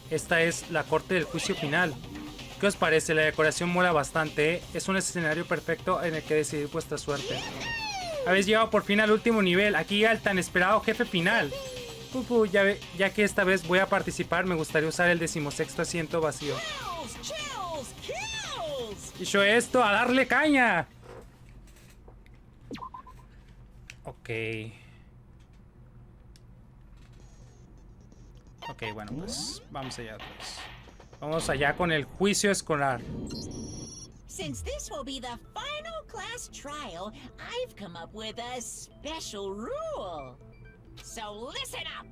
esta es la corte del juicio final. ¿Qué os parece? La decoración mola bastante, ¿eh? Es un escenario perfecto en el que decidir vuestra suerte. Habéis llegado por fin al último nivel. Aquí al tan esperado jefe final. Ya que esta vez voy a participar, me gustaría usar el 16º asiento vacío. Dicho esto, a darle caña. Ok. Ok, bueno, pues vamos allá otra vez. Vamos allá con el juicio escolar. Since this will be the final class trial, I've come up with a special rule. So listen up.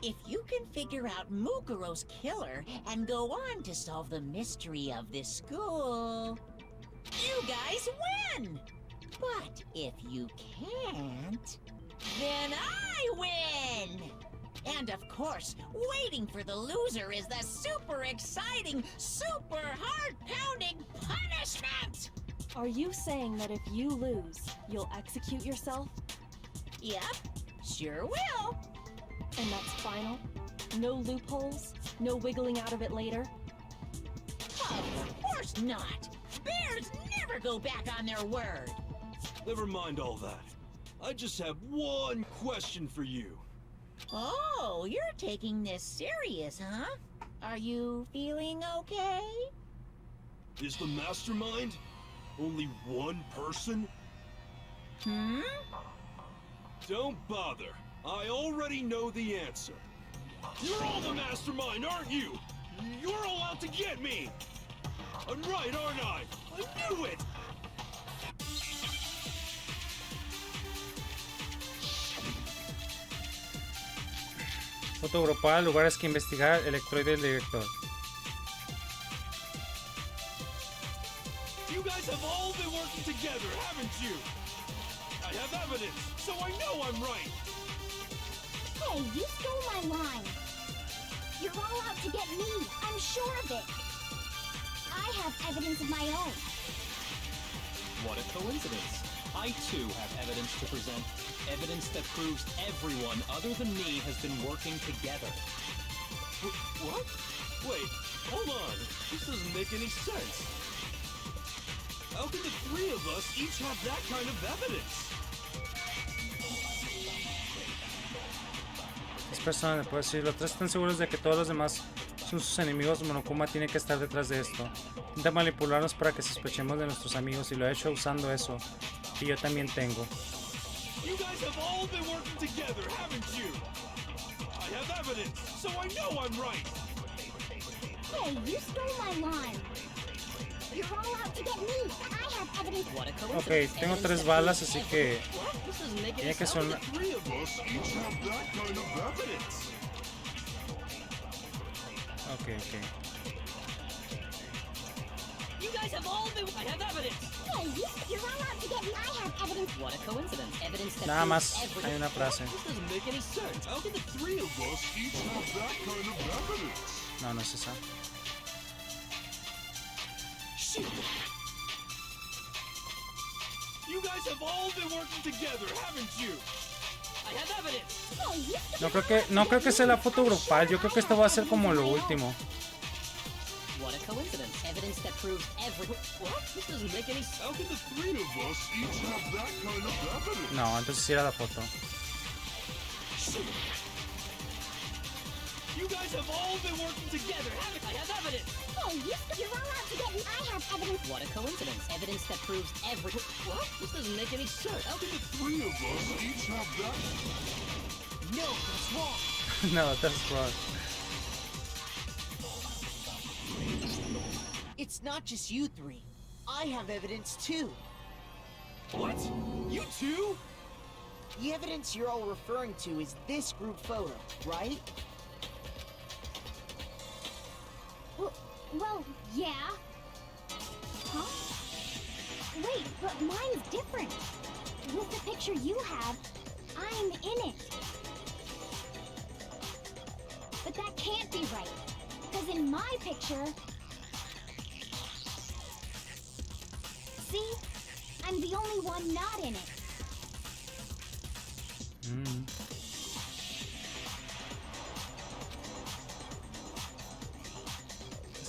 If you can figure out Mukuro's killer and go on to solve the mystery of this school, you guys win. But if you can't, then I win. And of course, waiting for the loser is the super exciting, super heart-pounding punishment! Are you saying that if you lose, you'll execute yourself? Yep, sure will. And that's final? No loopholes? No wiggling out of it later? Of course not! Bears never go back on their word! Never mind all that. I just have one question for you. Oh, you're taking this serious, huh? Are you feeling okay? Is the mastermind only one person? Hmm? Don't bother. I already know the answer. You're all the mastermind, aren't you? You're all out to get me! I'm right, aren't I? I knew it! Foto grupal, lugares que investigar, electroide del director. You guys have all been working together, haven't you? I have evidence, so I know I'm right. Hey, you stole my line. You're all out to get me. I'm sure of it. I have evidence of my own. What a coincidence. I too have evidence to present. Evidence that proves everyone other than me has been working together. What? Wait, hold on. This doesn't make any sense. How can the three of us each have that kind of evidence? Es personas, me puedo decir. Los tres están seguros de que todos los demás son sus enemigos. Monokuma tiene que estar detrás de esto. Intenta manipularnos para que sospechemos de nuestros amigos y lo ha hecho usando eso. Y yo también tengo. You guys have all been working together, haven't you? I have evidence, so I know I'm right. Hey, you stole my line. You're all out to get me. I have evidence. What a coincidence. Ok, tengo 3 balas, así que This doesn't make any tiene que sense. sonar. The three of us each have that kind of evidence. Ok, ok. You guys have all been... I have evidence. Hey, you're all out to get me. I have evidence. What a coincidence. Evidence that Nada proves más everyone... hay una frase. This doesn't make any sense. How can the three of us each have that kind of evidence? No, no es esa. Shit! You guys have all been working together, haven't you? I have evidence. Hey, No creo que sea la foto grupal. Yo creo que esto va a ser como lo último. What a coincidence. Evidence that proves everyone... What? This doesn't make any sense. How can the three of us each have that kind of evidence? No, entonces sí era la foto. Shit! You guys have all been working together, haven't I? Have evidence! hey, you're all out to get me. I have evidence. What a coincidence. Evidence that proves everyone... What? This doesn't make any sense. How can the three of us each have that? No, that's wrong. No, that's wrong. It's not just you three. I have evidence too. What? You too? The evidence you're all referring to is this group photo, right? Well, yeah. Huh? Wait, but mine's different. With the picture you have, I'm in it. But that can't be right. Because in my picture... See? I'm the only one not in it.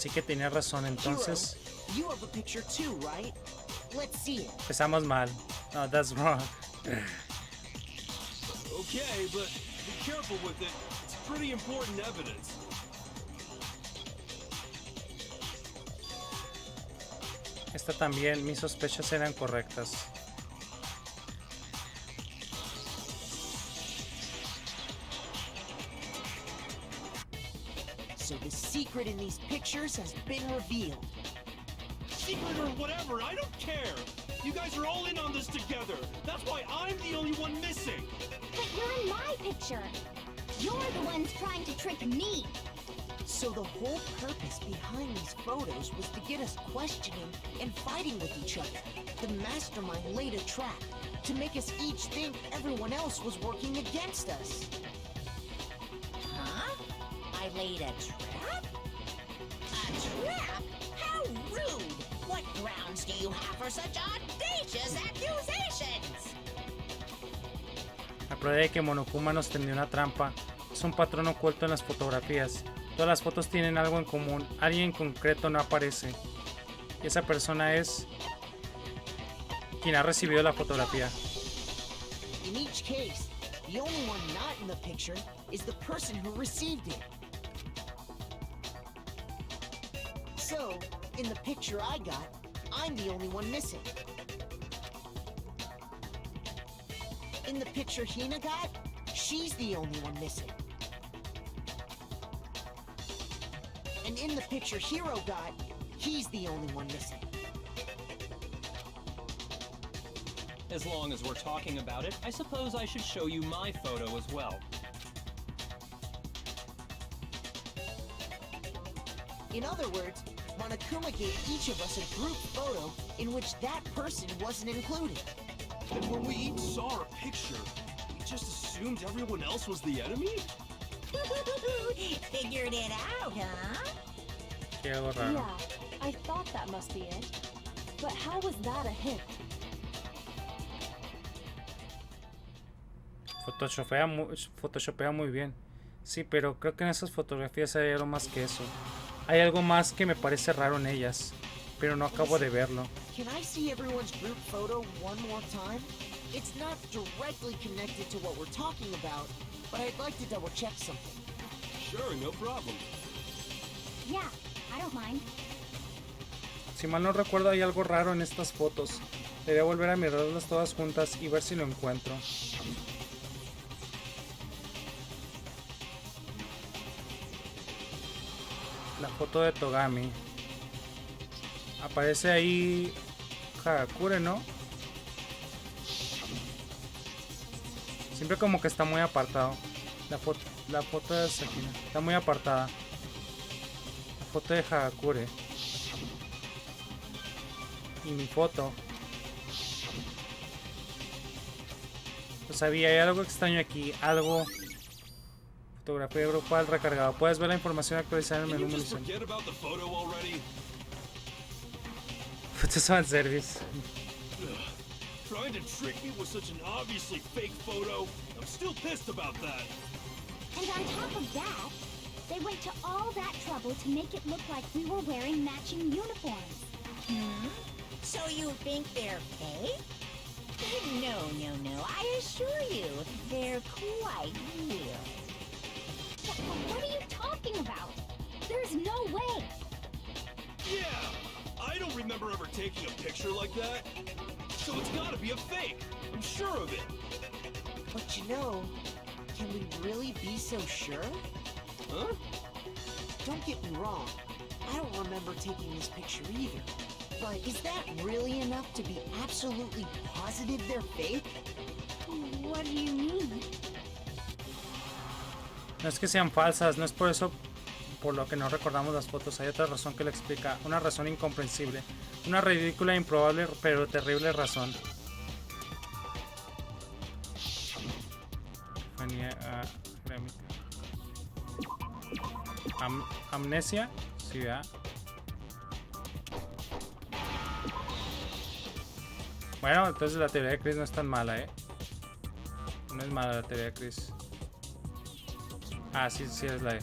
Así que tenía razón, entonces Hero, you have a picture too, right? Let's see it. empezamos mal. No, that's wrong. Okay, but be careful with it. It's pretty important evidence. Esta también, mis sospechas eran correctas. So the secret in these pictures has been revealed. Secret or whatever, I don't care. You guys are all in on this together. That's why I'm the only one missing. But you're in my picture. You're the ones trying to trick me. So the whole purpose behind these photos was to get us questioning and fighting with each other. The mastermind laid a trap to make us each think everyone else was working against us. Huh? I laid a trap? A trap? How rude! What grounds do you have for such audacious accusations? La prueba de que Monokuma nos tendió una trampa es un patrón oculto en las fotografías. Todas las fotos tienen algo en común. Alguien en concreto no aparece. Y esa persona es quien ha recibido la fotografía. In each case, the only one not in the picture is the person who received it. So, in the picture I got, I'm the only one missing. In the picture Hina got, she's the only one missing. And in the picture Hiro got, he's the only one missing. As long as we're talking about it, I suppose I should show you my photo as well. In other words, Monokuma gave each of us a group photo in which that person wasn't included. And when we each saw our picture, we just assumed everyone else was the enemy? Figured it out, huh? Qué algo raro. Yeah, I thought that must be it. But how was that a hint? Photoshopea muy bien. Sí, pero creo que en esas fotografías hay algo más que eso. Hay algo más que me parece raro en ellas, pero no acabo de verlo. Can I see everyone's group photo one more time? It's not directly connected to what we're talking about, but I'd like to double check something. Sure, no problem. Yeah, I don't mind. Si mal no recuerdo, hay algo raro en estas fotos. Debería volver a mirarlas todas juntas y ver si lo encuentro. La foto de Togami. Aparece ahí Hagakure, ¿no? Siempre como que está muy apartado. La foto de Sakina está muy apartada. La foto de Hagakure. Y mi foto. Lo sabía, hay algo extraño aquí. Algo. Fotografía grupal recargado. Puedes ver la información actualizada en el menú munición. Fotos fan service. Trying to trick me with such an obviously fake photo. I'm still pissed about that. And on top of that, they went to all that trouble to make it look like we were wearing matching uniforms. Hmm? So you think they're fake? No, I assure you, they're quite real. What are you talking about? There's no way. Yeah, I don't remember ever taking a picture like that. So it's gotta be a fake. I'm sure of it. But you know, can we really be so sure? Huh? Don't get me wrong, I don't remember taking this picture either. But is that really enough to be absolutely positive they're fake? What do you mean? No es que sean falsas, no es por eso por lo que no recordamos las fotos. Hay otra razón que lo explica, una razón incomprensible, una ridícula, improbable, pero terrible razón. Amnesia, sí, ¿verdad? Bueno, entonces la teoría de Chris no es tan mala, ¿eh? No es mala la teoría de Chris. Ah, sí, sí es la E.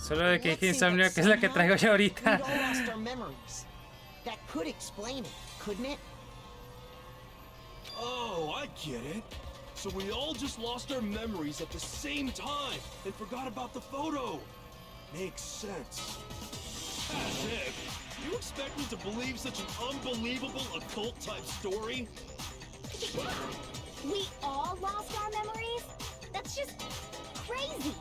Solo de que Let's dije say that insomnio, que es la que somehow traigo yo we'd ahorita. all lost our memories. That could explain it, couldn't it? Oh, I get it. So we all just lost our memories at the same time and forgot about the photo. Makes sense. As if. You expect me to believe such an unbelievable occult-type story? Yeah, we all lost our memories? That's just crazy.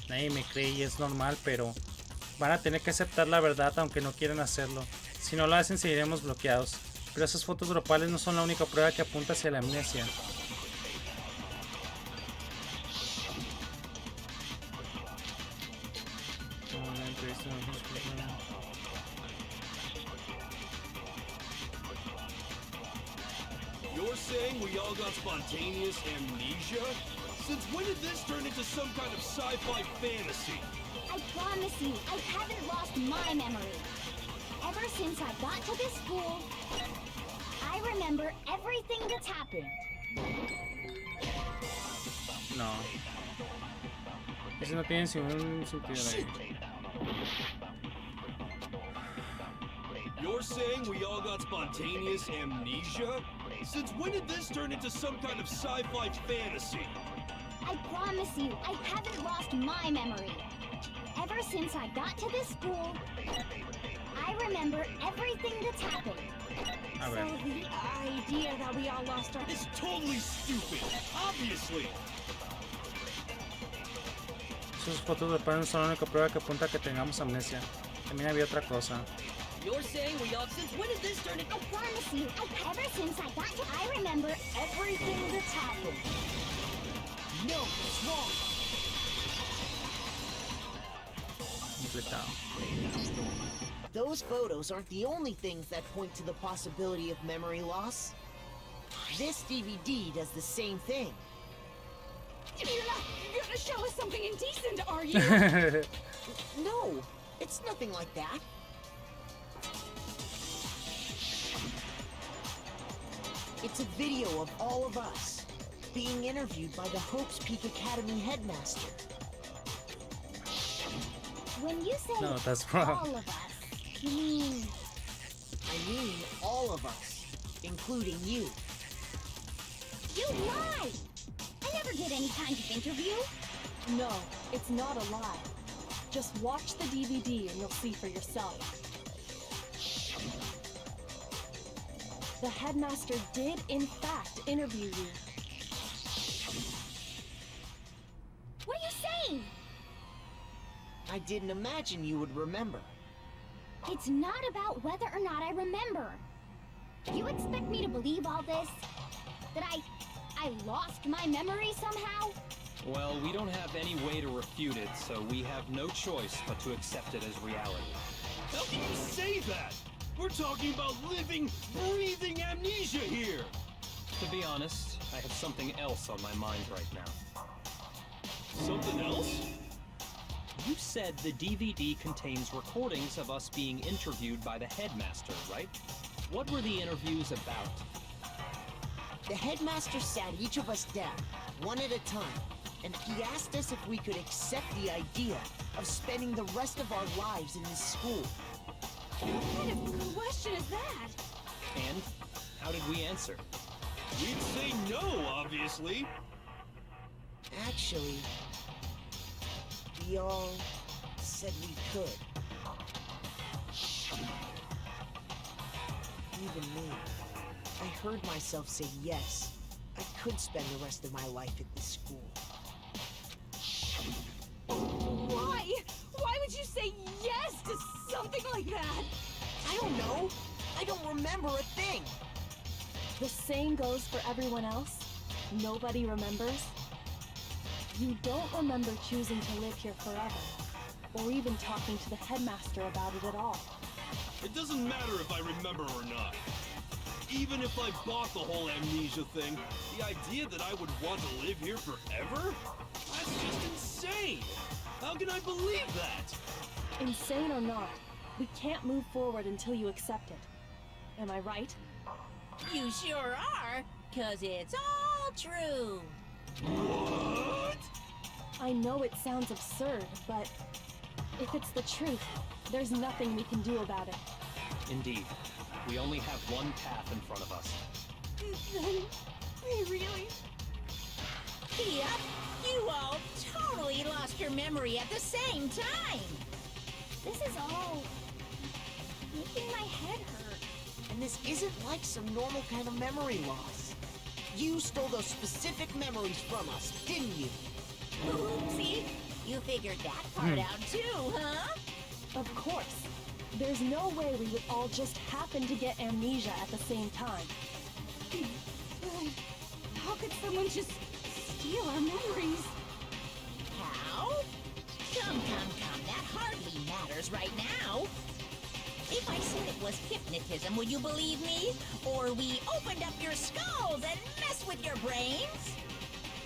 Nadie me cree y es normal, pero van a tener que aceptar la verdad aunque no quieran hacerlo. Si no lo hacen, seguiremos bloqueados. Pero esas fotos grupales no son la única prueba que apunta hacia la amnesia. You're saying we all got spontaneous amnesia? Since when did this turn into some kind of sci-fi fantasy? I promise you, I haven't lost my memory. Ever since I got to this school, I remember everything that's happened. No. Eso no tiene ningún sentido. You're saying we all got spontaneous amnesia? Since when did this turn into some kind of sci-fi fantasy? I promise you, I haven't lost my memory. Ever since I got to this school, I remember everything that's happened. A ver. So the idea that we all lost our... It's totally stupid, obviously. Sus fotos de pan son la única prueba que apunta a que tengamos amnesia. También había otra cosa. You're saying we all... Since when did this turn into... I promise you, ever since I got to... I remember everything that's happened. No, it's wrong. Completado. Those photos aren't the only things that point to the possibility of memory loss. This DVD does the same thing. You're not gonna show us something indecent, are you? No, it's nothing like that. It's a video of all of us being interviewed by the Hope's Peak Academy headmaster. When you say No, that's wrong. all of us, you mean... I mean all of us, including you. You lie! I never did any kind of interview. No, it's not a lie. Just watch the DVD and you'll see for yourself. The headmaster did, in fact, interview you. What are you saying? I didn't imagine you would remember. It's not about whether or not I remember. You expect me to believe all this? That I lost my memory somehow? Well, we don't have any way to refute it, so we have no choice but to accept it as reality. How can you say that? We're talking about living, breathing amnesia here. To be honest, I have something else on my mind right now. Something else? You said the DVD contains recordings of us being interviewed by the headmaster, right? What were the interviews about? The headmaster sat each of us down, one at a time, and he asked us if we could accept the idea of spending the rest of our lives in this school. What kind of question is that? And how did we answer? We'd say no, obviously. Actually, we all said we could. Even me. I heard myself say yes. I could spend the rest of my life at this school. Why? Why would you say yes to something like that? I don't know. I don't remember a thing. The same goes for everyone else. Nobody remembers. You don't remember choosing to live here forever, or even talking to the headmaster about it at all. It doesn't matter if I remember or not. Even if I bought the whole amnesia thing, the idea that I would want to live here forever? That's just insane! How can I believe that? Insane or not, we can't move forward until you accept it. Am I right? You sure are, 'cause it's all true. What? I know it sounds absurd, but if it's the truth, there's nothing we can do about it. Indeed. We only have one path in front of us. Then, we really... Yep, you all totally lost your memory at the same time. This is all making my head hurt. And this isn't like some normal kind of memory loss. You stole those specific memories from us, didn't you? Oopsie, you figured that part out too, huh? Of course. There's no way we would all just happen to get amnesia at the same time. How could someone just steal our memories? How? Come, that hardly matters right now. If I said it was hypnotism, would you believe me? Or we opened up your skulls and messed with your brains?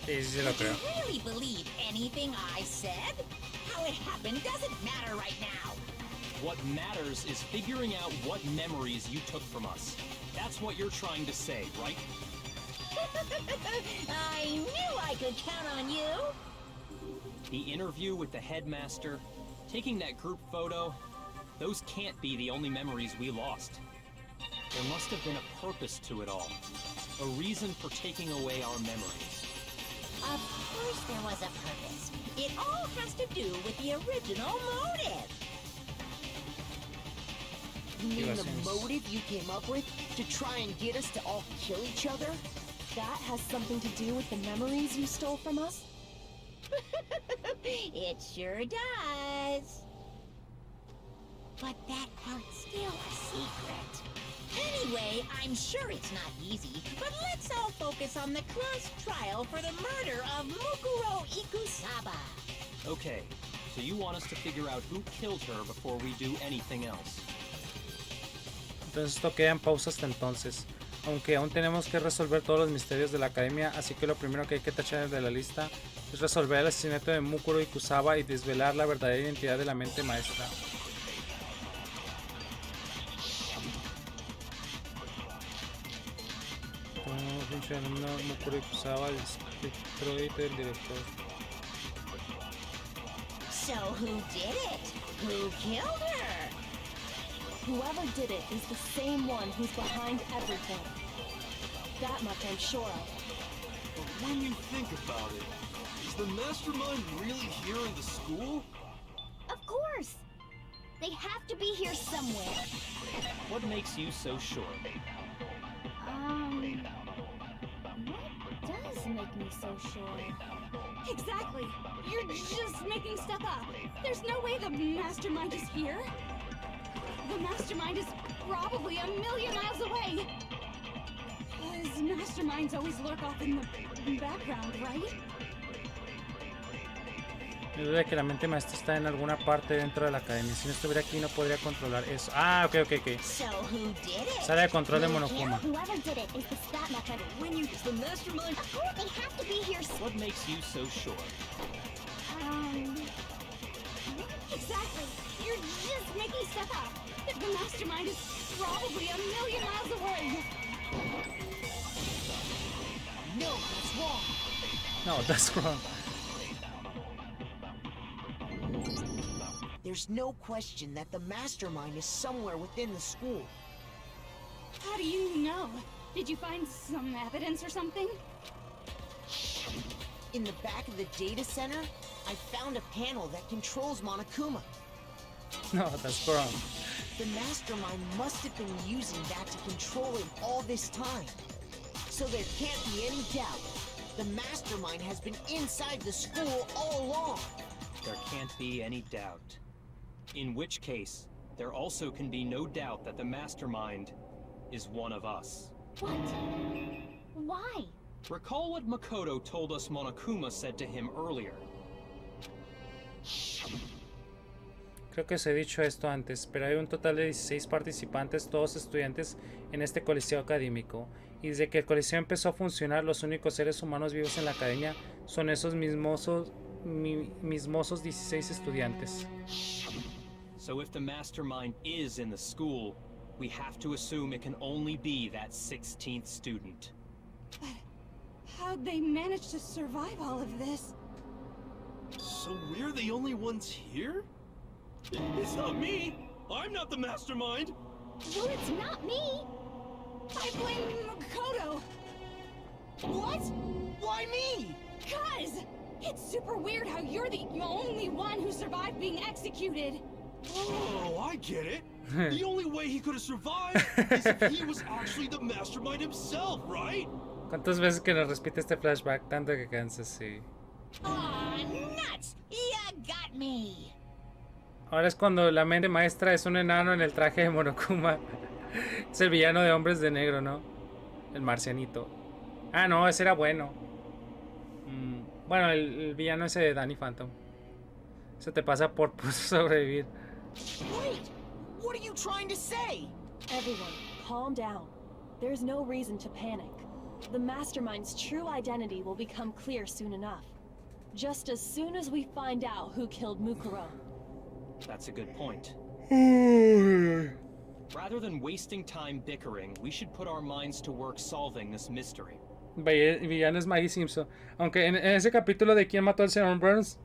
Sí, sí lo Do creo. you really believe anything I said? How it happened doesn't matter right now. What matters is figuring out what memories you took from us. That's what you're trying to say, right? I knew I could count on you. The interview with the headmaster, taking that group photo, those can't be the only memories we lost. There must have been a purpose to it all. A reason for taking away our memories. Of course there was a purpose. It all has to do with the original motive. You mean the Gracias. motive you came up with to try and get us to all kill each other? That has something to do with the memories you stole from us? It sure does. But that part's still a secret. Anyway, I'm sure it's not easy, but let's all focus on the class trial for the murder of Mukuro Ikusaba. Okay, so you want us to figure out who killed her before we do anything else. Entonces esto queda en pausa hasta entonces. Aunque aún tenemos que resolver todos los misterios de la academia, así que lo primero que hay que tachar de la lista es resolver el asesinato de Mukuro Ikusaba y desvelar la verdadera identidad de la mente maestra. Mukuro Ikusaba, el escritor del director. So who did it? Who killed her? Whoever did it is the same one who's behind everything. That much I'm sure of. But when you think about it, is the mastermind really here in the school? Of course! They have to be here somewhere. What makes you so sure? What does make me so sure? Exactly! You're just making stuff up! There's no way the mastermind is here! The mastermind is probably a million miles away! Because masterminds always lurk off in the background, right? Me duda que la mente maestra está en alguna parte dentro de la academia. Si no estuviera aquí no podría controlar eso. Ah, ok. So who did it? Sala de control de Monokuma. Whoever did it is the stat method. When you the mastermind? Of course, they have to be here. What makes you so sure? Exactly! You're just making stuff up! The mastermind is probably a million miles away! No, that's wrong. No, that's wrong. There's no question that the mastermind is somewhere within the school. How do you know? Did you find some evidence or something? In the back of the data center, I found a panel that controls Monokuma. No, that's wrong. The mastermind must have been using that to control it all this time. So there can't be any doubt. The mastermind has been inside the school all along. There can't be any doubt. In which case, there also can be no doubt that the mastermind is one of us. What? Why? Recall what Makoto told us Monokuma said to him earlier. Creo que os he dicho esto antes, pero hay un total de 16 participantes, todos estudiantes en este coliseo académico. Y desde que el coliseo empezó a funcionar, los únicos seres humanos vivos en la academia son esos mismosos 16 estudiantes. So if the mastermind is in the school, we have to assume it can only be that 16th student. But how'd they manage to survive all of this? So we're the only ones here? It's not me! I'm not the mastermind! Well, it's not me. I blame Makoto. What? Why me? Cuz! It's super weird how you're the only one who survived being executed. Oh, I get it. The only way he could have survived is if he was actually the mastermind himself, right? ¿Cuántas veces que nos repite este flashback? Tanto que cansa, sí. Aw, nuts! You got me. Ahora es cuando la mente maestra es un enano en el traje de Monokuma. Es el villano de Hombres de Negro, ¿no? El marcianito. Ah, no, ese era bueno. Bueno, el villano ese de Danny Phantom. Se te pasa por sobrevivir. Wait! What are you trying to say? Everyone, calm down. There's no reason to panic. The mastermind's true identity will become clear soon enough. Just as soon as we find out who killed Mukuro. That's a good point. Rather than wasting time bickering, we should put our minds to work solving this mystery. Villano es Maggie Simpson. Aunque en ese capítulo de quién mató al señor Burns,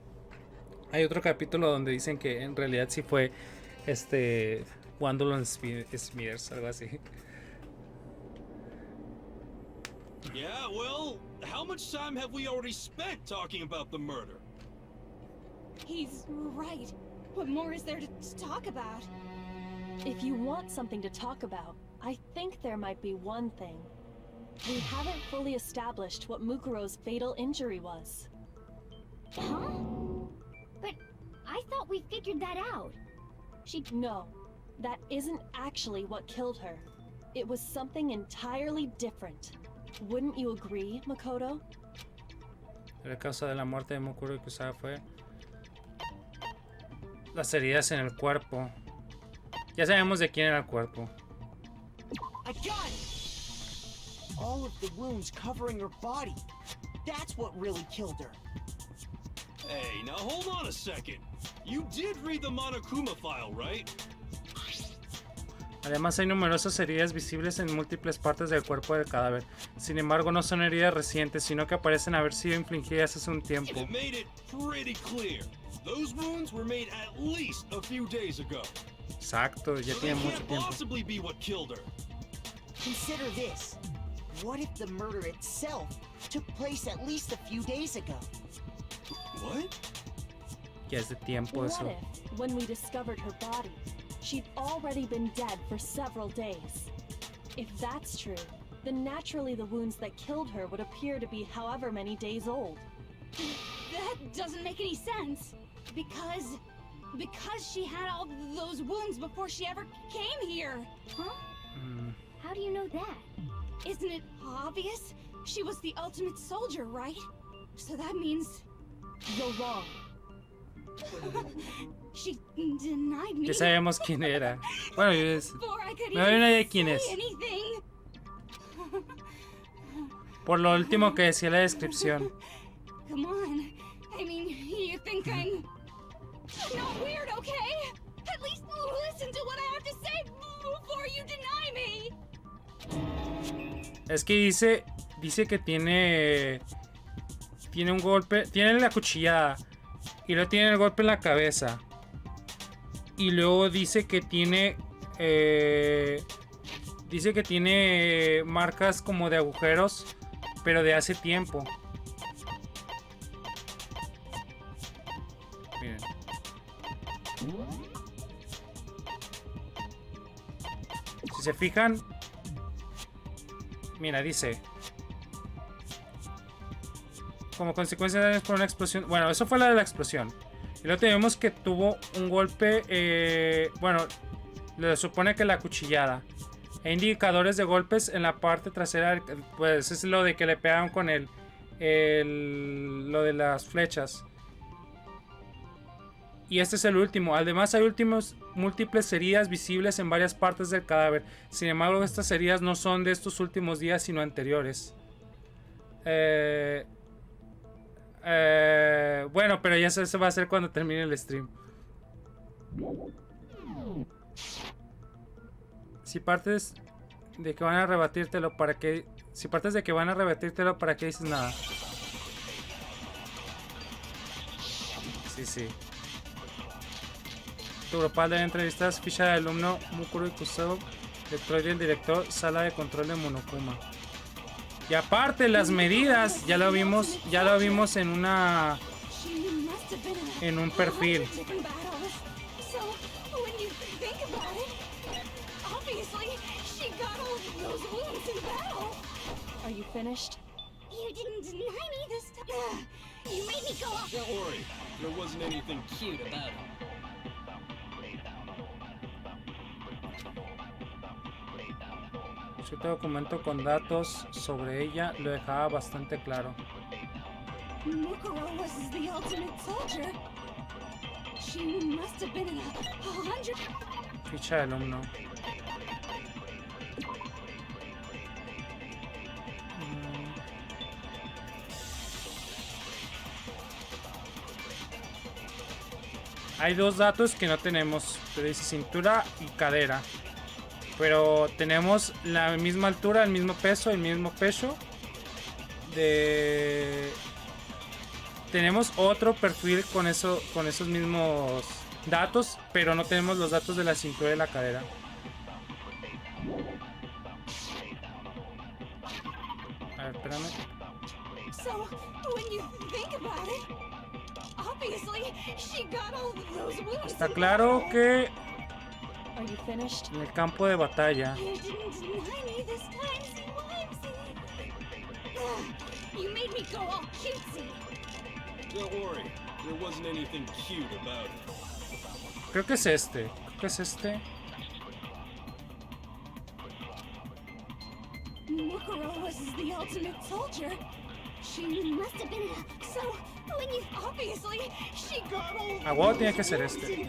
hay otro capítulo donde dicen que en realidad sí fue Wandolon Smithers, algo así. Yeah, well, how much time have we already spent talking about the murder? He's right. What more is there to talk about? If you want something to talk about, I think there might be one thing. We haven't fully established what Mukuro's fatal injury was. Huh? But I thought we figured that out. No, that isn't actually what killed her. It was something entirely different. Wouldn't you agree, Makoto? La causa de la muerte de Mukuro que usaba fue las heridas en el cuerpo. Ya sabemos de quién era el cuerpo. I got it! All of the wounds covering her body. That's what really killed her. Hey, now hold on a second. You did read the Monokuma file, right? Además hay numerosas heridas visibles en múltiples partes del cuerpo del cadáver. Sin embargo, no son heridas recientes, sino que parecen haber sido infligidas hace un tiempo. It made it pretty clear. Those wounds were made at least a few days ago. Exacto, ya So tiene they mucho can't tiempo. possibly be what killed her. Consider this. What if the murder itself took place at least a few days ago? What? Ya es de tiempo What eso. if, when we discovered her body, she'd already been dead for several days? If that's true, then naturally the wounds that killed her would appear to be however many days old. That doesn't make any sense. Because she had all those wounds before she ever came here. Huh? How do you know that? Isn't it obvious? She was the ultimate soldier, right? So that means You're wrong. she denied me Ya sabemos quién era. Bueno, before I could me doy una idea de even quién say es. anything. Por lo último que decía la descripción. Come on. I mean, you think I'm not weird, okay? At least listen to what I have to say before you deny me. Es que dice que tiene un golpe, tiene la cuchillada y luego tiene el golpe en la cabeza y luego dice que tiene marcas como de agujeros, pero de hace tiempo. Miren. Si se fijan, mira, dice como consecuencia de daños por una explosión. Bueno, eso fue la de la explosión. Y luego tenemos que tuvo un golpe. Bueno, le supone que la cuchillada. E indicadores de golpes en la parte trasera. Pues es lo de que le pegaron con lo de las flechas. Y este es el último. Además hay múltiples heridas visibles en varias partes del cadáver. Sin embargo, estas heridas no son de estos últimos días, sino anteriores. Bueno, pero ya se va a hacer cuando termine el stream. Si partes de que van a rebatírtelo, ¿para qué? Si partes de que van a rebatírtelo, ¿para qué dices nada? Sí, sí. Tu grupal de entrevistas, ficha de alumno, Mukuro y Kuseo, Recuerden, director, sala de control de Monokuma. Y aparte las medidas, ya lo vimos en una... en un perfil. Are you finished? You didn't deny me this time. You made me go off. Don't worry, there wasn't anything cute about it. Este documento con datos sobre ella lo dejaba bastante claro. Mukuro was the ultimate soldier. She must have been in 100. Ficha de alumno. Hay dos datos que no tenemos, pero dice cintura y cadera. Pero tenemos la misma altura, el mismo peso, el mismo peso. Tenemos otro perfil con esos mismos datos, pero no tenemos los datos de la cintura y la cadera. A ver, espérame. So, when you think about it, obviously she got all those wounds. Está claro que Are you finished? en el campo de batalla. You didn't deny me this time, You made me go all cutesy. Don't worry, there wasn't anything cute about it. Creo que es este. Creo que es este. Mukuro was the ultimate soldier. She must have been so when you obviously she got all. A huevo tiene que ser este.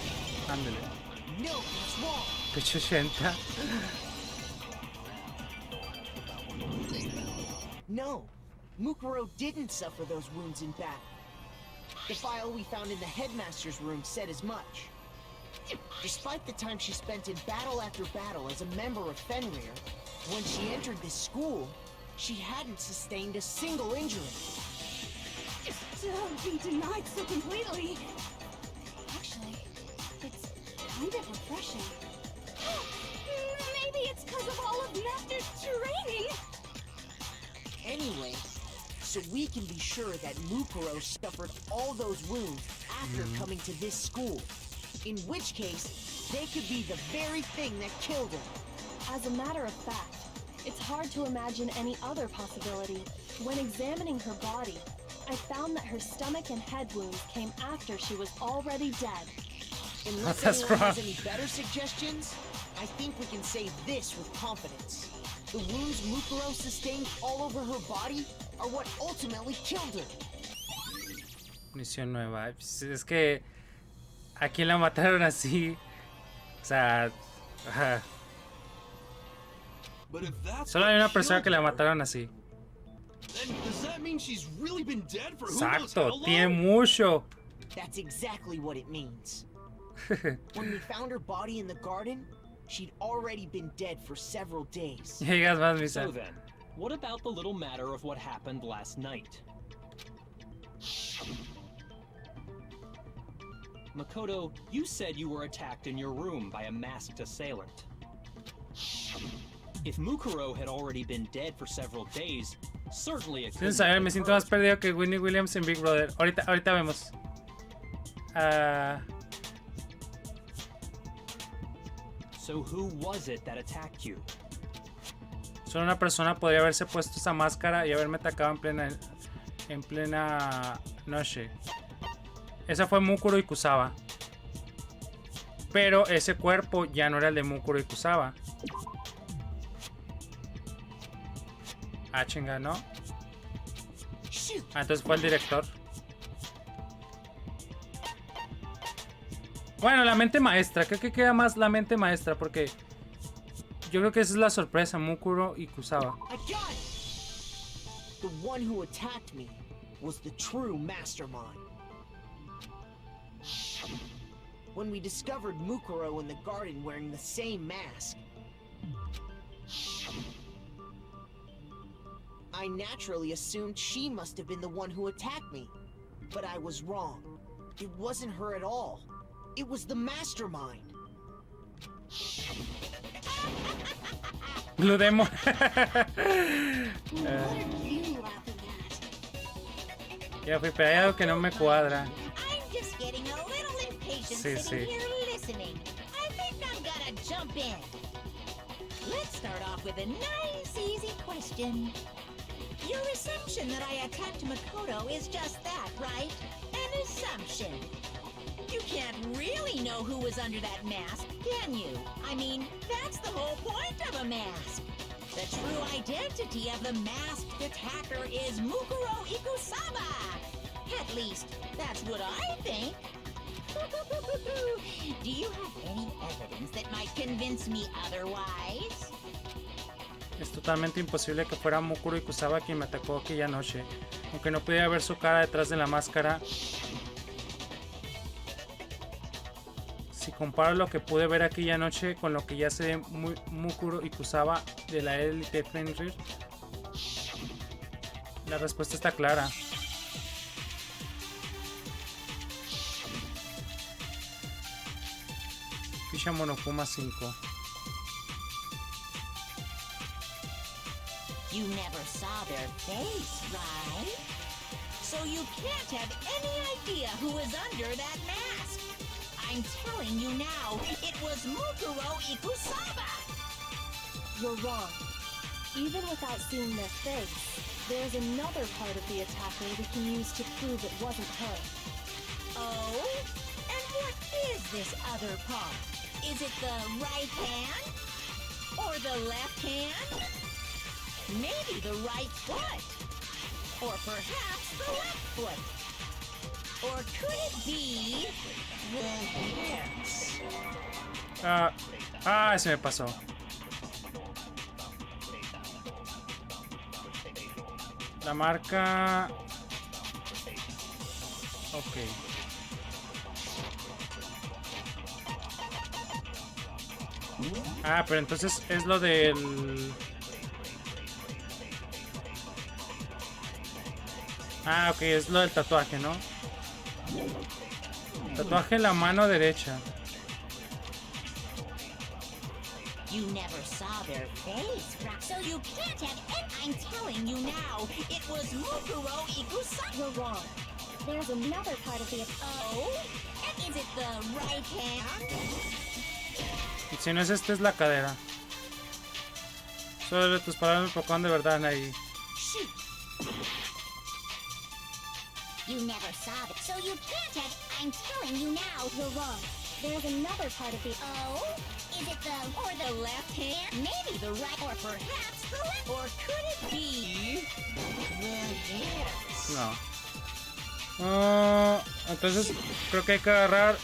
Ándale. No, that's wrong. Pecho 80. No, Mukuro didn't suffer those wounds in battle. The file we found in the headmaster's room said as much. Despite the time she spent in battle after battle as a member of Fenrir, when she entered this school, she hadn't sustained a single injury. To be denied so completely. Actually, it's kind of refreshing. Maybe it's because of all of Master's training. Anyway, so we can be sure that Mukuro suffered all those wounds after coming to this school. In which case, they could be the very thing that killed her. As a matter of fact, it's hard to imagine any other possibility. When examining her body, I found that her stomach and head wounds came after she was already dead. Unless That's anyone has rough. any better suggestions, I think we can say this with confidence. The wounds Mukuro sustained all over her body are what ultimately killed her. Misión nueva. Es que a quién la mataron así. O sea, ajá. But if that's Solo hay what una persona killed que la her, mataron así. then does that mean she's really been dead for who knows how Exacto, long? tiene mucho. That's exactly what it means. When we found her body in the garden, she'd already been dead for several days. Llegas más, Misa. So then, what about the little matter of what happened last night? Makoto, you said you were attacked in your room by a masked assailant. If Mukuro had already been dead for several days, certainly it Sin couldn't saber, have me been siento más her. perdido que Winnie Williams en Big Brother. Ahorita vemos. So who was it that attacked you? Solo una persona podría haberse puesto esa máscara y haberme atacado en plena noche. Esa fue Mukuro y Kusaba. Pero ese cuerpo ya no era el de Mukuro y Kusaba. Ah, chinga, ¿no? Ah, entonces fue el director. Bueno, la mente maestra. Creo que queda más la mente maestra porque yo creo que esa es la sorpresa, Mukuro y Kusaba. I got it! The one who attacked me was the true mastermind. When we discovered Mukuro in the garden wearing the same mask, I naturally assumed she must have been the one who attacked me. But I was wrong. It wasn't her at all. It was the mastermind. Blue Demon. What are you laughing at? Ya fui, pero hay algo que no me cuadra. I'm just getting a little impatient Sí, sitting sí. here listening. I think I'm gonna jump in. Let's start off with a nice, easy question. Your assumption that I attacked Makoto is just that, right? An assumption. You can't really know who was under that mask, can you? I mean, that's the whole point of a mask. The true identity of the masked attacker is Mukuro Ikusaba. At least, that's what I think. Do you have any evidence that might convince me otherwise? Es totalmente imposible que fuera Mukuro Ikusaba quien me atacó aquella noche. Aunque no pudiera ver su cara detrás de la máscara. Si comparo lo que pude ver aquella noche con lo que ya sé de Mukuro Ikusaba de la élite Fenrir, la respuesta está clara. Ficha Monokuma 5. You never saw their face, right? So you can't have any idea who is under that mask. I'm telling you now, it was Mukuro Ikusaba! You're wrong. Even without seeing their face, there's another part of the attacker we can use to prove it wasn't her. Oh? And what is this other part? Is it the right hand? Or the left hand? Maybe the right foot? Or perhaps the left foot? Or could it be the hands? Se me pasó. La marca. Ok. Pero entonces es lo del. Ok, es lo del tatuaje, ¿no? Tatuaje en la mano derecha. You never saw their face, so you can't have any. I'm telling you now, it was Mukuro Ikusaba. You're wrong. There's another part of the Oh? And is it the right hand? Y si no es es la cadera. Solo tus palabras me provocan de verdad, Naegi. Shoot. You never saw it, so you can't have. I'm telling you now. You're wrong. There's another part of the Oh? Is it the or the left hand? Maybe the right, or perhaps the left. Or could it be the hands? No. Entonces creo que hay que agarrar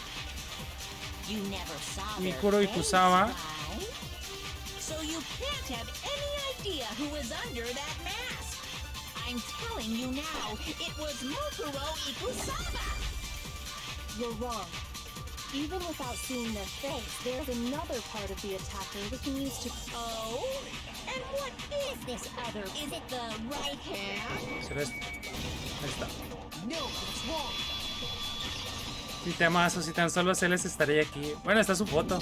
You never saw Mukuro their Ikusaba. face, right? So you can't have any idea who is under that mask. I'm telling you now, it was Mukuro Ikusaba. You're wrong. Even without seeing their face, there's another part of the attacker we can use to... Oh? And what is this other? Is it the right hand? ¿Será este? Ahí está. No, that's wrong. Mi temazo, si tan solo Celes estaría aquí. Bueno, está su foto.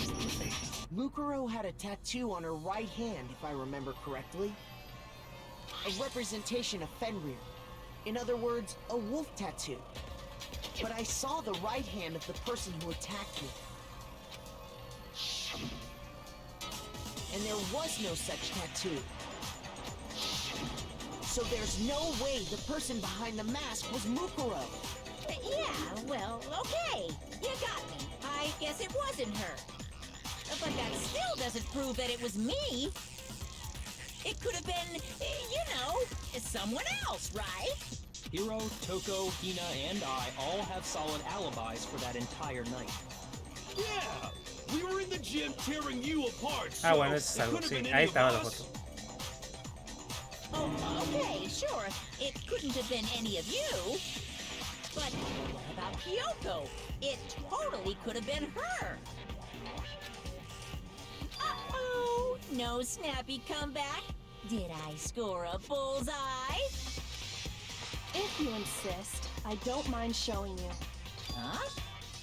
Mukuro had a tattoo on her right hand, if I remember correctly. A representation of Fenrir. In other words, a wolf tattoo. But I saw the right hand of the person who attacked me. And there was no such tattoo. So there's no way the person behind the mask was Mukuro. Yeah, well, okay. You got me. I guess it wasn't her. But that still doesn't prove that it was me. It could have been, you know, someone else, right? Hiro, Toko, Hina, and I all have solid alibis for that entire night. Yeah! We were in the gym tearing you apart, so Bueno, eso es it algo, couldn't sí. have been Ahí any of estaba la us. foto. Oh, okay, sure. It couldn't have been any of you. But what about Kyoko? It totally could have been her. Uh-oh! No snappy comeback? Did I score a bullseye? If you insist, I don't mind showing you. Huh?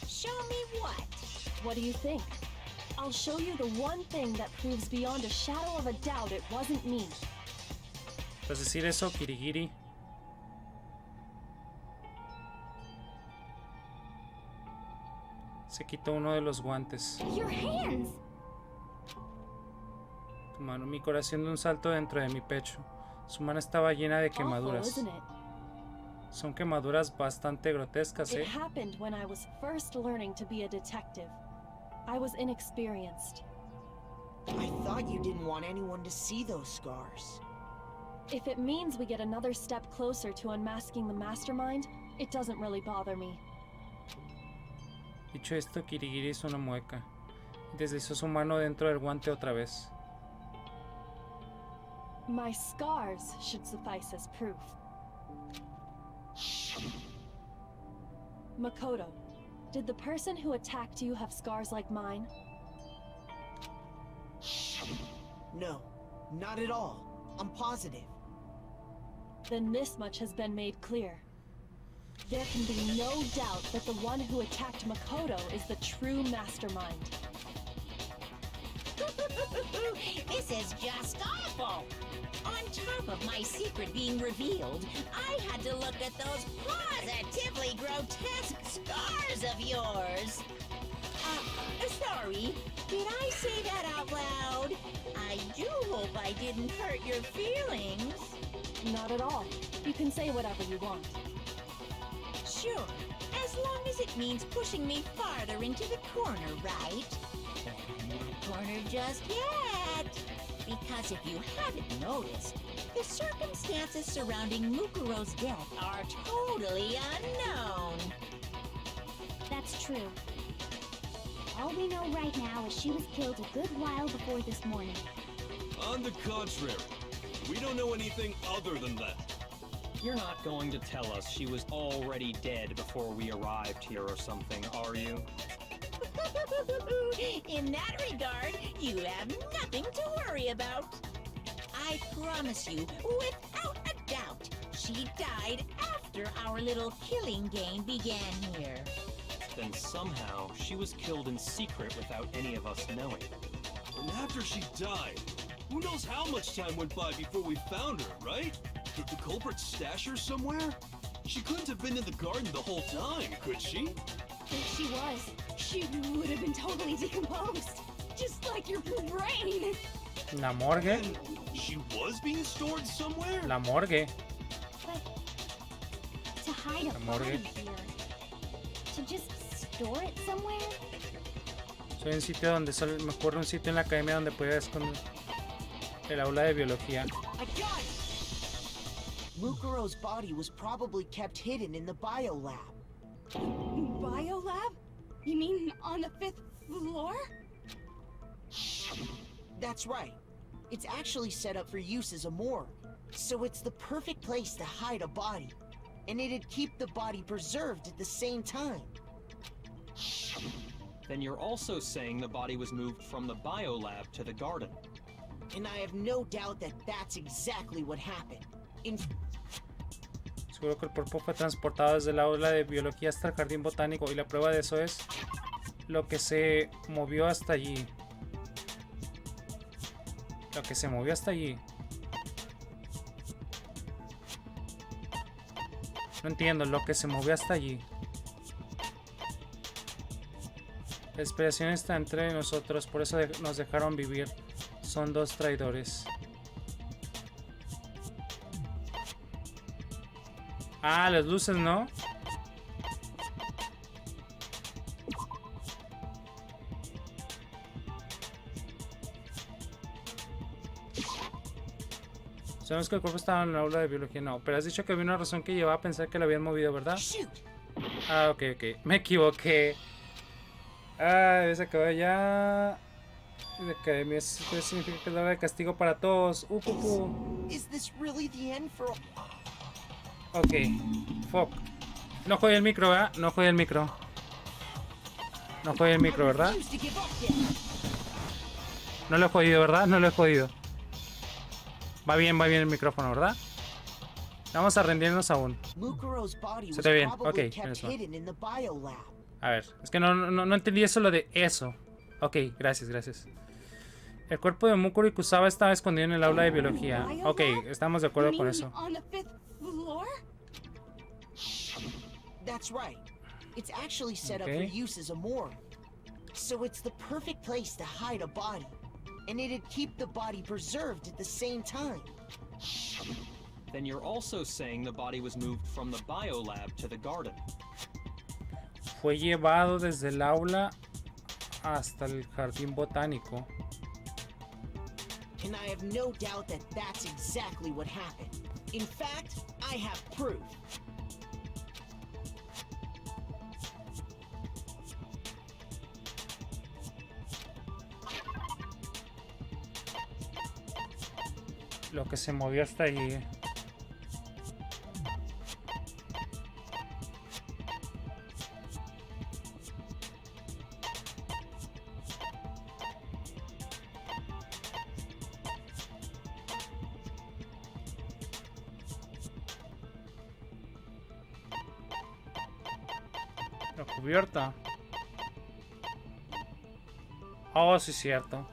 Show me what? What do you think? I'll show you the one thing that proves beyond a shadow of a doubt it wasn't me. ¿Puedes decir eso, Kirigiri? Se quitó uno de los guantes. Your hands! Tu mano, mi corazón de un salto dentro de mi pecho. Su mano estaba llena de Awful, quemaduras. isn't it? Son quemaduras bastante grotescas, It ¿eh? happened when I was first learning to be a detective. I was inexperienced. I thought you didn't want anyone to see those scars. If it means we get another step closer to unmasking the mastermind, it doesn't really bother me. Dicho esto, Kirigiri hizo una mueca y deslizó su mano dentro del guante otra vez. My scars should suffice as proof. Makoto, did the person who attacked you have scars like mine? No, not at all. I'm positive. Then this much has been made clear. There can be no doubt that the one who attacked Makoto is the true mastermind. This is just awful! On top of my secret being revealed, I had to look at those positively grotesque scars of yours. Sorry, did I say that out loud? I do hope I didn't hurt your feelings. Not at all. You can say whatever you want. Sure, as long as it means pushing me farther into the corner, right? Not corner just yet. Because if you haven't noticed, the circumstances surrounding Mukuro's death are totally unknown. That's true. All we know right now is she was killed a good while before this morning. On the contrary, we don't know anything other than that. You're not going to tell us she was already dead before we arrived here or something, are you? In that regard, you have nothing to worry about. I promise you, without a doubt, she died after our little killing game began here. Then somehow she was killed in secret without any of us knowing. And after she died, who knows how much time went by before we found her, right? Did the culprit stash her somewhere? She couldn't have been in the garden the whole time, could she? If she was, she would have been totally decomposed. Just like your brain. La morgue. And she was being stored somewhere? La morgue. But to hide a La morgue. body here, to just store it somewhere? Soy un sitio donde solo me acuerdo un sitio en la academia donde podía esconder el aula de biología. I got it! Mukuro's body was probably kept hidden in the biolab. Biolab? You mean on the 5th floor? That's right. It's actually set up for use as a morgue. So it's the perfect place to hide a body. And it'd keep the body preserved at the same time. Then you're also saying the body was moved from the biolab to the garden. And I have no doubt that that's exactly what happened. Seguro que el cuerpo fue transportado desde el aula de biología hasta el jardín botánico y la prueba de eso es lo que se movió hasta allí. Lo que se movió hasta allí. No entiendo, lo que se movió hasta allí. La inspiración está entre nosotros, por eso nos dejaron vivir. Son dos traidores. Ah, las luces, ¿no? Sabemos que el cuerpo estaba en la aula de biología, no. Pero has dicho que había una razón que llevaba a pensar que lo habían movido, ¿verdad? Ah, ok, ok. Me equivoqué. Ah, se acabó ya. La academia significa que es la hora de castigo para todos. Is this really the end for... Ok. Fuck. No jodí el micro, ¿verdad? No jodí el micro. No jodí el micro, ¿verdad? No lo he jodido, ¿verdad? No lo he jodido. Va bien el micrófono, ¿verdad? Vamos a rendirnos aún. Mukuro's body Se was te ve bien. probably Ok, kept eso. hidden in the biolab. A ver, es que no entendí eso, lo de eso. Ok, gracias. El cuerpo de Mukuro y Kusawa estaba escondido en el aula de biología. Ok, estamos de acuerdo con eso. On the 5th floor? That's right. It's actually set up for use as a morgue. So it's the perfect place to hide a body. And it'd keep the body preserved at the same time. Then you're also saying the body was moved from the biolab to the garden. Fue llevado desde el aula hasta el jardín botánico. And I have no doubt that that's exactly what happened. In fact, I have proof. Lo que se movió hasta ahí. La cubierta. Oh, sí es cierto.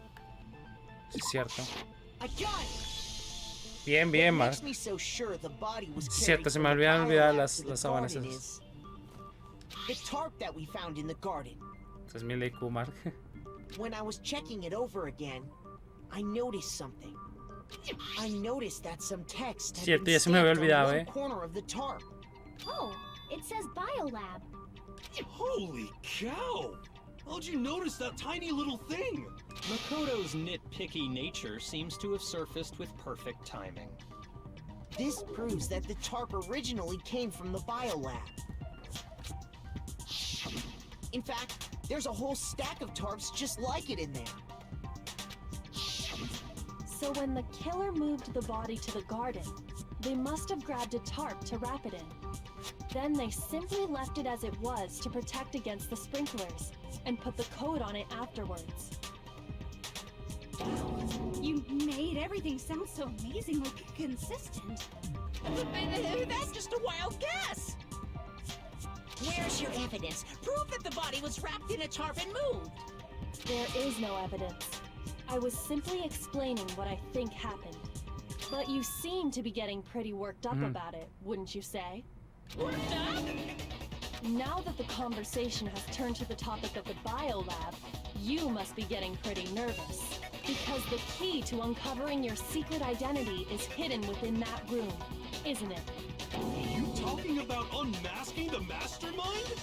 Sí es cierto. I got it. Bien, Mark. Cierto, se me olvidan olvidar las sábanas esas. The tarp that we found in the garden. Esa es mi IQ, Mark. When I was checking it over again, I noticed something. I noticed that some text had Cierto, been ya se me había stamped on olvidado, one corner of the tarp. Oh, it says biolab. Holy cow! How'd you notice that tiny little thing? Makoto's nitpicky nature seems to have surfaced with perfect timing. This proves that the tarp originally came from the biolab. In fact, there's a whole stack of tarps just like it in there. So when the killer moved the body to the garden, they must have grabbed a tarp to wrap it in. Then they simply left it as it was to protect against the sprinklers, and put the code on it afterwards. You made everything sound so amazingly consistent. That's just a wild guess. Where's your evidence? Prove that the body was wrapped in a tarp and moved. There is no evidence. I was simply explaining what I think happened. But you seem to be getting pretty worked up about it, wouldn't you say? Worked up? Now that the conversation has turned to the topic of the biolab, you must be getting pretty nervous. Because the key to uncovering your secret identity is hidden within that room, isn't it? Are you talking about unmasking the mastermind?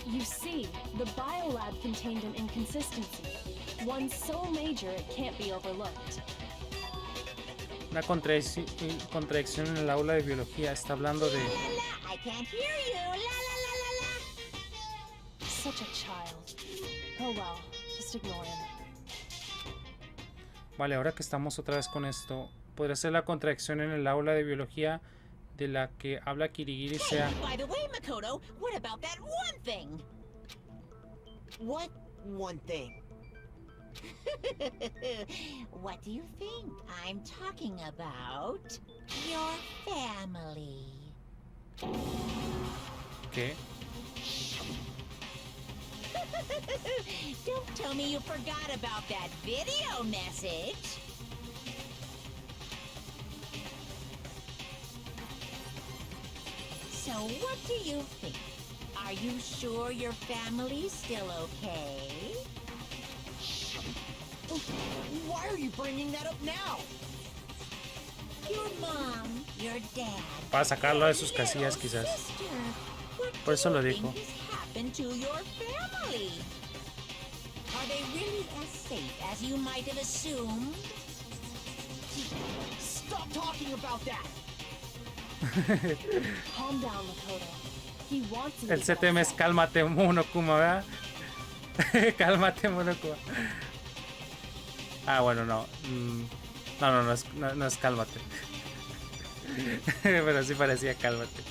You see, the biolab contained an inconsistency. One so major it can't be overlooked. Una contradicción en el aula de biología. Está hablando de... I can't hear you. La la la la la. Such a child. Oh well, just ignore him. Vale, ahora que estamos otra vez con esto, podría ser la contradicción en el aula de biología de la que habla Kirigiri sea... By the way, Makoto, what about that one thing? What one thing? What do you think I'm talking about? Your family. ¿Qué? Don't tell me you forgot about that video message. So what do you think? Are you sure your family's still okay? Why are you bringing that up now? Your mom, your dad. Para sacarlo de sus casillas, quizás. Por eso lo dijo. Happened to your family? Are they really as safe as you might have assumed? Stop talking about that. Calm down, Makoto. He wants you El to CTM es cálmate, Monokuma, ¿verdad? Cálmate, Monokuma. Ah, bueno, no. No es cálmate. Pero sí parecía cálmate.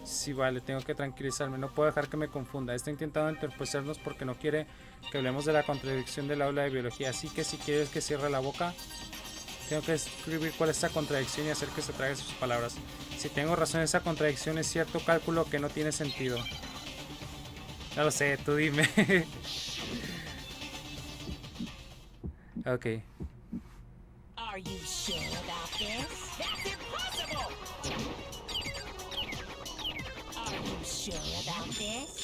Sí, vale, tengo que tranquilizarme. No puedo dejar que me confunda. Está intentando interpretarnos porque no quiere que hablemos de la contradicción del aula de biología. Así que si quieres que cierre la boca. Tengo que escribir cuál es esa contradicción y hacer que se trague sus palabras. Si tengo razón, esa contradicción es cierto cálculo que no tiene sentido. No lo sé, tú dime. Ok. Are you sure about this? That's impossible! Are you sure about this?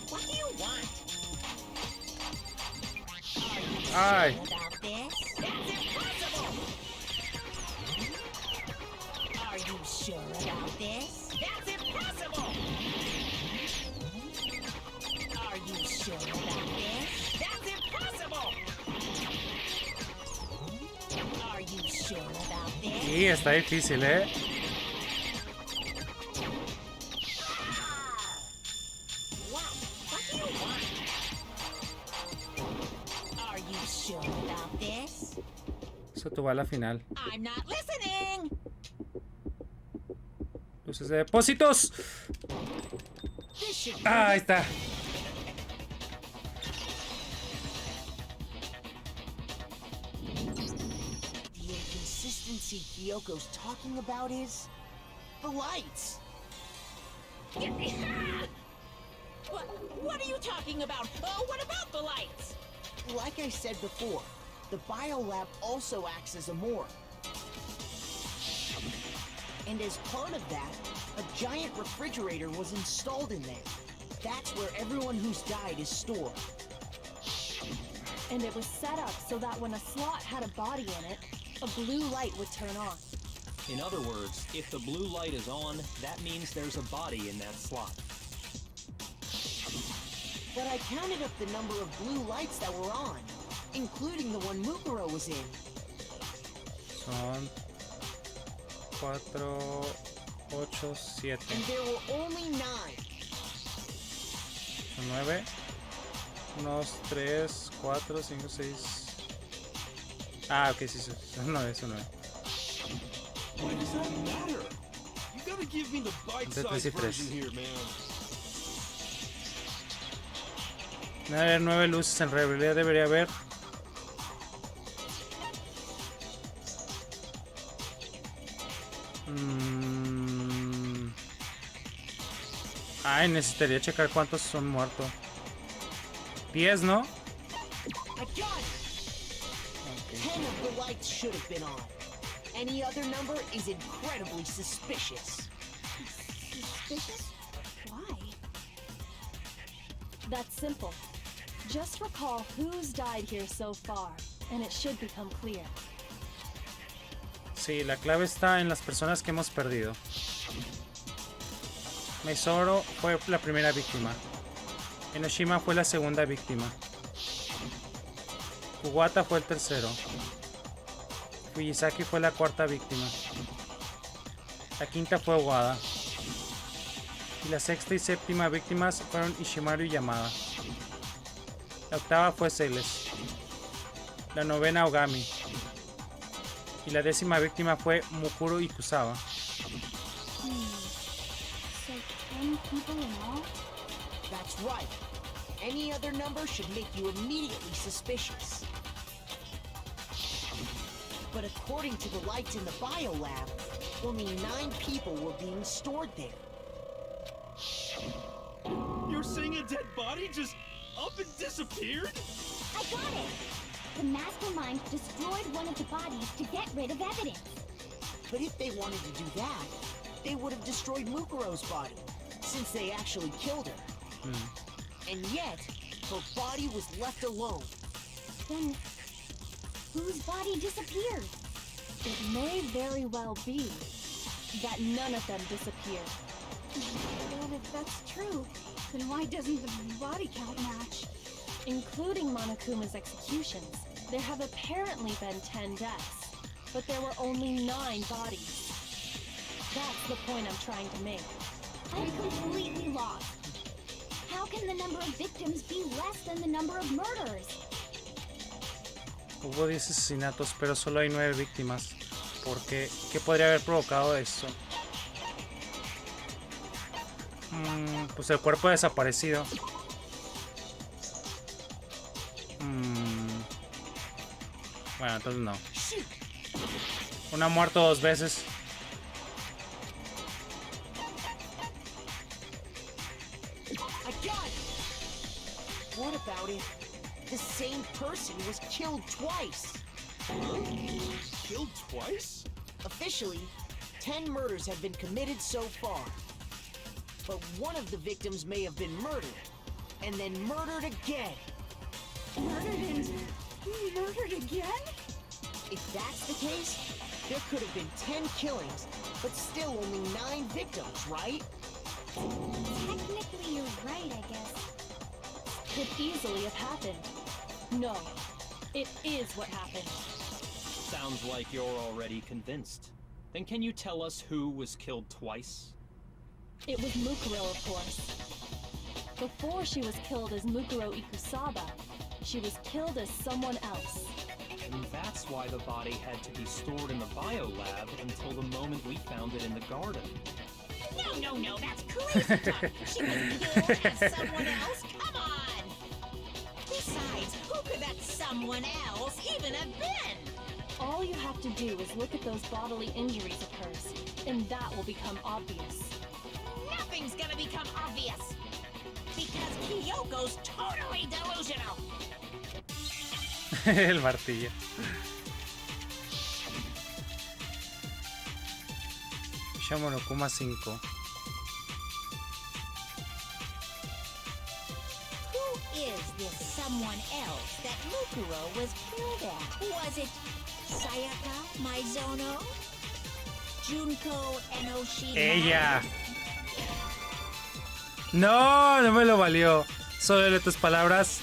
What do you want? Are you sure Ay. about this? That's impossible! Are you sure about this? That's impossible! Are you sure about this? That's impossible! Are you sure about this? Sí, está difícil, ¿eh? What do you want? Are you sure about this? Eso tú va a la final. I'm not listening! Luces de depósitos. This should be Ah, ahí está. The inconsistency Kyoko's talking about is the lights. What are you talking about? What about the lights? Like I said before, the biolab also acts as a morgue. And as part of that, a giant refrigerator was installed in there. That's where everyone who's died is stored. And it was set up so that when a slot had a body in it, a blue light would turn on. In other words, if the blue light is on, that means there's a body in that slot. But I counted up the number of blue lights that were on, including the one Mukuro was in. Son 4, 8, 7. And there were only 9. Son 9. 1, 3, 4, 5, 6. Ah, ok, sí, son 9, son 9. Why does that matter? You gotta give me the bite-sized version here, man. Debe haber 9 luces, en realidad debería haber. Ay, necesitaría checar cuántos son muertos. 10, ¿no? I got it! 10 of the lights should have been on. Any other number is incredibly suspicious. Suspicious? Why? That's simple. Just recall who's died here so far, and it should become clear. Sí, la clave está en las personas que hemos perdido. Meisoro fue la primera víctima. Enoshima fue la segunda víctima. Kuwata fue el tercero. Fujisaki fue la cuarta víctima. La quinta fue Owada. Y la sexta y séptima víctimas fueron Ishimaru y Yamada. La octava fue Celes. La novena Ogami. Y la 10ª víctima fue Mukuro y Kusawa. So 10 people in all? That's right. Any other number should make you immediately suspicious. But according to the lights in the biolab, only 9 people were being stored there. You're saying a dead body just up and disappeared? I got it! The mastermind destroyed one of the bodies to get rid of evidence. But if they wanted to do that, they would have destroyed Mukuro's body, since they actually killed her. And yet, her body was left alone. Then, whose body disappeared? It may very well be that none of them disappeared. Well, if that's true, then why doesn't the body count match? Including Monokuma's executions, there have apparently been 10 deaths, but there were only 9 bodies. That's the point I'm trying to make. I'm completely lost. How can the number of victims be less than the number of murders? Hubo 10 asesinatos, pero solo hay 9 víctimas. ¿Por qué? ¿Qué podría haber provocado esto? Pues el cuerpo desaparecido. Bueno, entonces no. Una ha muerto 2 veces. I got it! What about it? The same person was killed twice. Killed twice? Officially, 10 murders have been committed so far. But one of the victims may have been murdered, and then murdered again. Murdered and murdered again? If that's the case, there could have been 10 killings, but still only 9 victims, right? Technically, you're right, I guess. Could easily have happened. No, it is what happened. Sounds like you're already convinced. Then can you tell us who was killed twice? It was Mukuro, of course. Before she was killed as Mukuro Ikusaba, she was killed as someone else. And that's why the body had to be stored in the biolab until the moment we found it in the garden. No, that's crazy talk. She was killed as someone else? Come on! Besides, who could that someone else even have been? All you have to do is look at those bodily injuries of hers, and that will become obvious. Nothing's gonna become obvious. Because Kyoko's totally delusional. El martillo. Shamonokuma 5. Who is this someone else that Mukuro was killed at? Was it Sayaka Maizono? Junko Enoshima? Ella. No, no me lo valió. Solo tus palabras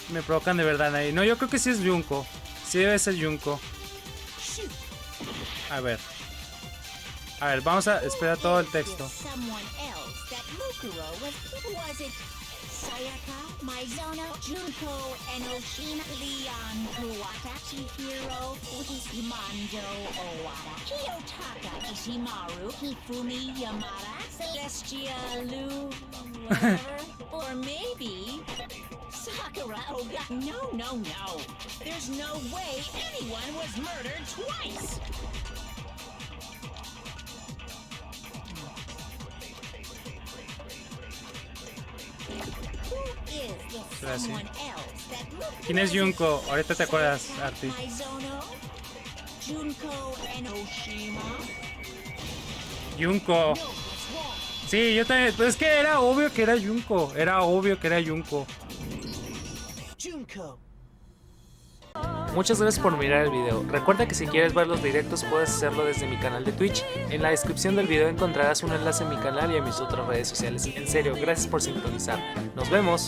me provocan de verdad ahí. No, yo creo que sí es Junko. Sí debe ser Junko. A ver. A ver, vamos a esperar todo el texto. Someone else that Mukuro was Sayaka Maizono, Junko Enoshima, Leon Kuwata, Chihiro Mando Owada, Kiyotaka Ishimaru, Hifumi Yamada, Celestia Lu, whatever, or maybe Sakura Oga. No. There's no way anyone was murdered twice. Gracias. ¿Quién es Junko? Ahorita te acuerdas, Arti. Junko. Sí, yo también. Pues es que era obvio que era Junko. Era obvio que era Junko. Muchas gracias por mirar el video. Recuerda que si quieres ver los directos puedes hacerlo desde mi canal de Twitch. En la descripción del video encontrarás un enlace a mi canal y a mis otras redes sociales. En serio, gracias por sintonizar. Nos vemos.